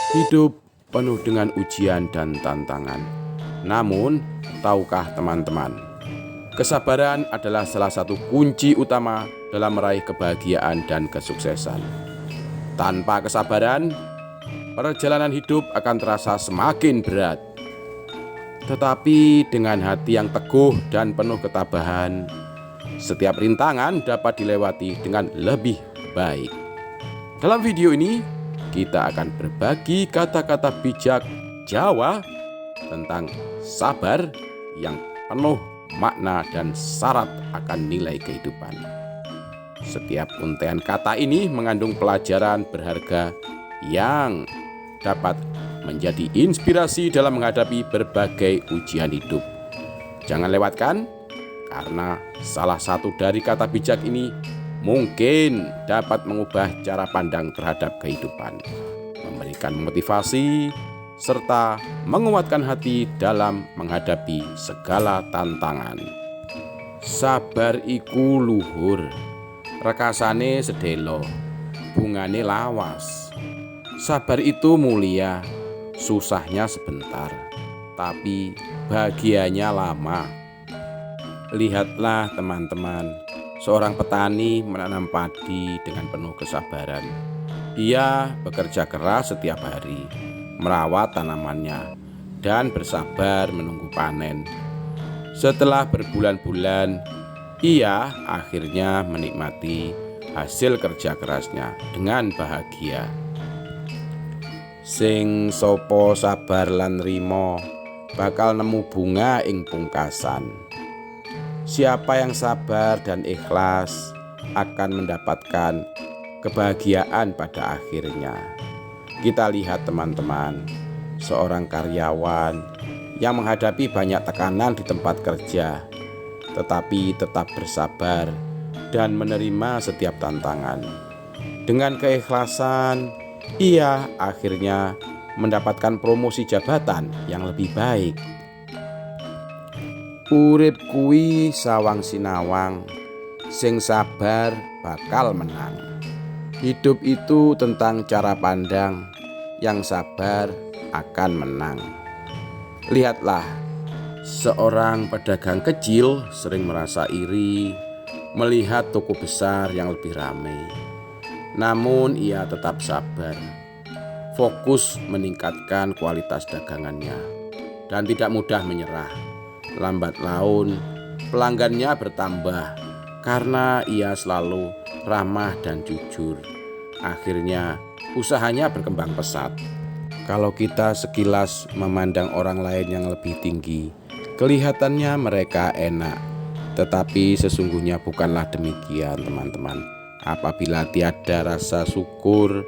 Hidup penuh dengan ujian dan tantangan. Namun, tahukah teman-teman, kesabaran adalah salah satu kunci utama dalam meraih kebahagiaan dan kesuksesan. Tanpa kesabaran, perjalanan hidup akan terasa semakin berat. Tetapi dengan hati yang teguh dan penuh ketabahan, setiap rintangan dapat dilewati dengan lebih baik. Dalam video ini, kita akan berbagi kata-kata bijak Jawa tentang sabar yang penuh makna dan syarat akan nilai kehidupan. Setiap untaian kata ini mengandung pelajaran berharga yang dapat menjadi inspirasi dalam menghadapi berbagai ujian hidup. Jangan lewatkan, karena salah satu dari kata bijak ini mungkin dapat mengubah cara pandang terhadap kehidupan, memberikan motivasi, serta menguatkan hati dalam menghadapi segala tantangan. Sabar iku luhur, rekasane sedelo, bungane lawas. Sabar itu mulia, susahnya sebentar, tapi bahagianya lama. Lihatlah teman-teman, seorang petani menanam padi dengan penuh kesabaran. Ia bekerja keras setiap hari, merawat tanamannya, dan bersabar menunggu panen. Setelah berbulan-bulan, ia akhirnya menikmati hasil kerja kerasnya dengan bahagia. Sing sopo sabar lan rimo, bakal nemu bunga ing pungkasan. Siapa yang sabar dan ikhlas akan mendapatkan kebahagiaan pada akhirnya. Kita lihat teman-teman, seorang karyawan yang menghadapi banyak tekanan di tempat kerja, tetapi tetap bersabar dan menerima setiap tantangan. Dengan keikhlasan, ia akhirnya mendapatkan promosi jabatan yang lebih baik. Urip kuwi sawang sinawang, sing sabar bakal menang. Hidup itu tentang cara pandang, yang sabar akan menang. Lihatlah, seorang pedagang kecil sering merasa iri melihat toko besar yang lebih ramai. Namun ia tetap sabar, fokus meningkatkan kualitas dagangannya, dan tidak mudah menyerah. Lambat laun, pelanggannya bertambah karena ia selalu ramah dan jujur. Akhirnya, usahanya berkembang pesat. Kalau kita sekilas memandang orang lain yang lebih tinggi, kelihatannya mereka enak. Tetapi sesungguhnya bukanlah demikian, teman-teman. Apabila tiada rasa syukur,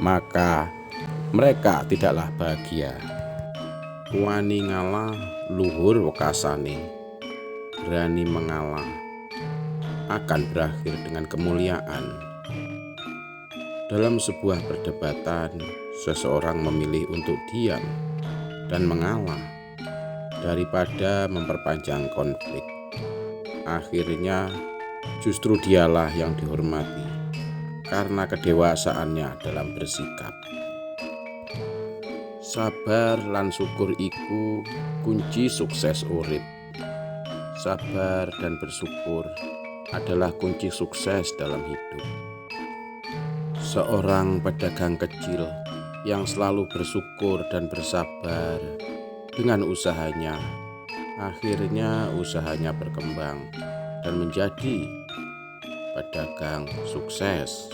maka mereka tidaklah bahagia. Wani ngalah luhur wekasane, berani mengalah akan berakhir dengan kemuliaan. Dalam sebuah perdebatan, seseorang memilih untuk diam dan mengalah daripada memperpanjang konflik. Akhirnya justru dialah yang dihormati karena kedewasaannya dalam bersikap. Sabar lan syukur iku kunci sukses urip. Sabar dan bersyukur adalah kunci sukses dalam hidup. Seorang pedagang kecil yang selalu bersyukur dan bersabar dengan usahanya, akhirnya usahanya berkembang dan menjadi pedagang sukses.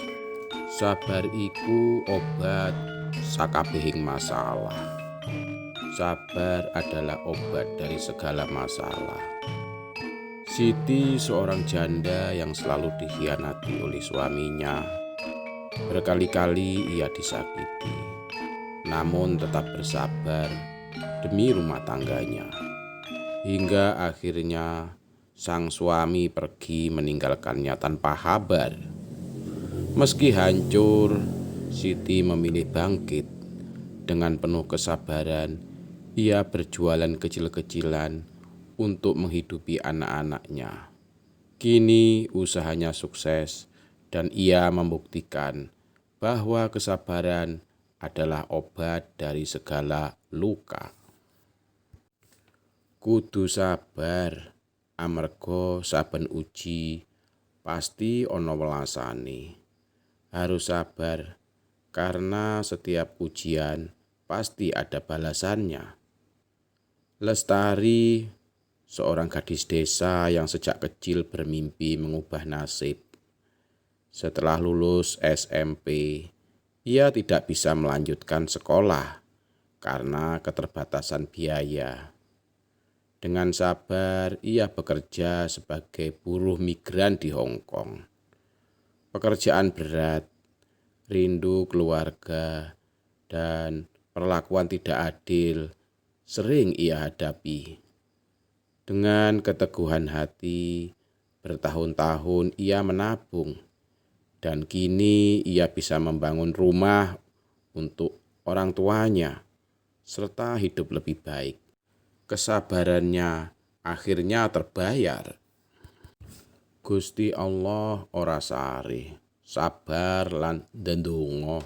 Sabar iku obat sakabehing masalah. Sabar adalah obat dari segala masalah. Siti seorang janda yang selalu dikhianati oleh suaminya. Berkali-kali ia disakiti, namun tetap bersabar demi rumah tangganya. Hingga akhirnya sang suami pergi meninggalkannya tanpa kabar. Meski hancur, Siti memilih bangkit. Dengan penuh kesabaran, ia berjualan kecil-kecilan untuk menghidupi anak-anaknya. Kini usahanya sukses dan ia membuktikan bahwa kesabaran adalah obat dari segala luka. Kudu sabar, amarga saben uji pasti ana welasane. Harus sabar, karena setiap ujian pasti ada balasannya. Lestari, seorang gadis desa yang sejak kecil bermimpi mengubah nasib. Setelah lulus SMP, ia tidak bisa melanjutkan sekolah karena keterbatasan biaya. Dengan sabar, ia bekerja sebagai buruh migran di Hong Kong. Pekerjaan berat, rindu keluarga, dan perlakuan tidak adil sering ia hadapi. Dengan keteguhan hati, bertahun-tahun ia menabung, dan kini ia bisa membangun rumah untuk orang tuanya, serta hidup lebih baik. Kesabarannya akhirnya terbayar. Gusti Allah ora sare, sabar lan ndedonga.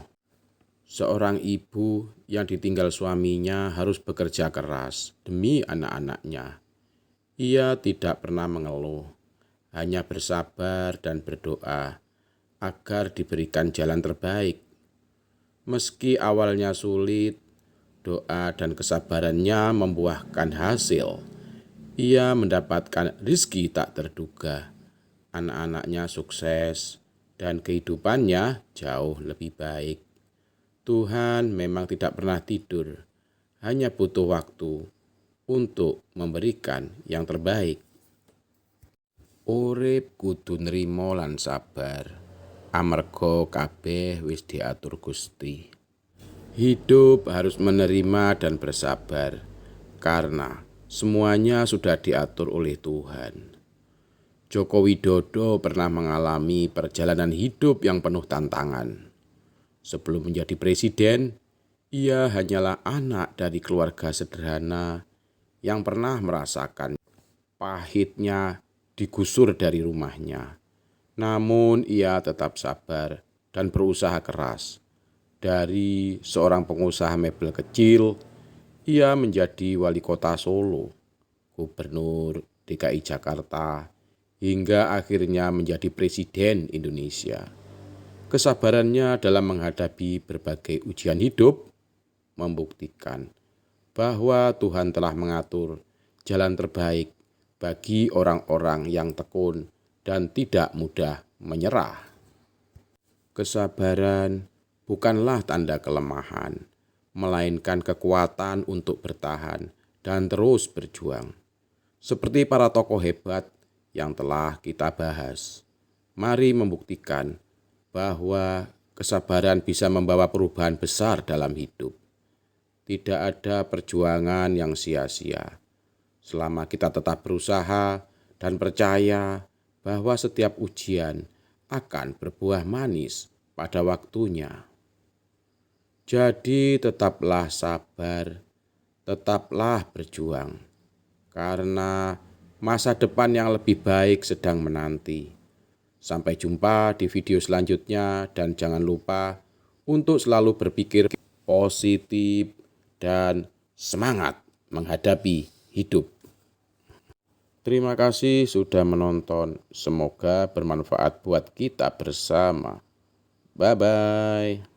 Seorang ibu yang ditinggal suaminya harus bekerja keras demi anak-anaknya. Ia tidak pernah mengeluh, hanya bersabar dan berdoa agar diberikan jalan terbaik. Meski awalnya sulit, doa dan kesabarannya membuahkan hasil. Ia mendapatkan rizki tak terduga. Anak-anaknya sukses dan kehidupannya jauh lebih baik. Tuhan memang tidak pernah tidur, hanya butuh waktu untuk memberikan yang terbaik. Urip kudu nrimo lan sabar, amarga kabeh wis diatur Gusti. Hidup harus menerima dan bersabar, karena semuanya sudah diatur oleh Tuhan. Joko Widodo pernah mengalami perjalanan hidup yang penuh tantangan. Sebelum menjadi presiden, ia hanyalah anak dari keluarga sederhana yang pernah merasakan pahitnya digusur dari rumahnya. Namun ia tetap sabar dan berusaha keras. Dari seorang pengusaha mebel kecil, ia menjadi wali kota Solo, gubernur DKI Jakarta, hingga akhirnya menjadi presiden Indonesia. Kesabarannya dalam menghadapi berbagai ujian hidup membuktikan bahwa Tuhan telah mengatur jalan terbaik bagi orang-orang yang tekun dan tidak mudah menyerah. Kesabaran bukanlah tanda kelemahan, melainkan kekuatan untuk bertahan dan terus berjuang. Seperti para tokoh hebat yang telah kita bahas, mari membuktikan bahwa kesabaran bisa membawa perubahan besar dalam hidup. Tidak ada perjuangan yang sia-sia, selama kita tetap berusaha dan percaya bahwa setiap ujian akan berbuah manis pada waktunya. Jadi tetaplah sabar, tetaplah berjuang, karena masa depan yang lebih baik sedang menanti. Sampai jumpa di video selanjutnya, dan jangan lupa untuk selalu berpikir positif dan semangat menghadapi hidup. Terima kasih sudah menonton, semoga bermanfaat buat kita bersama. Bye-bye.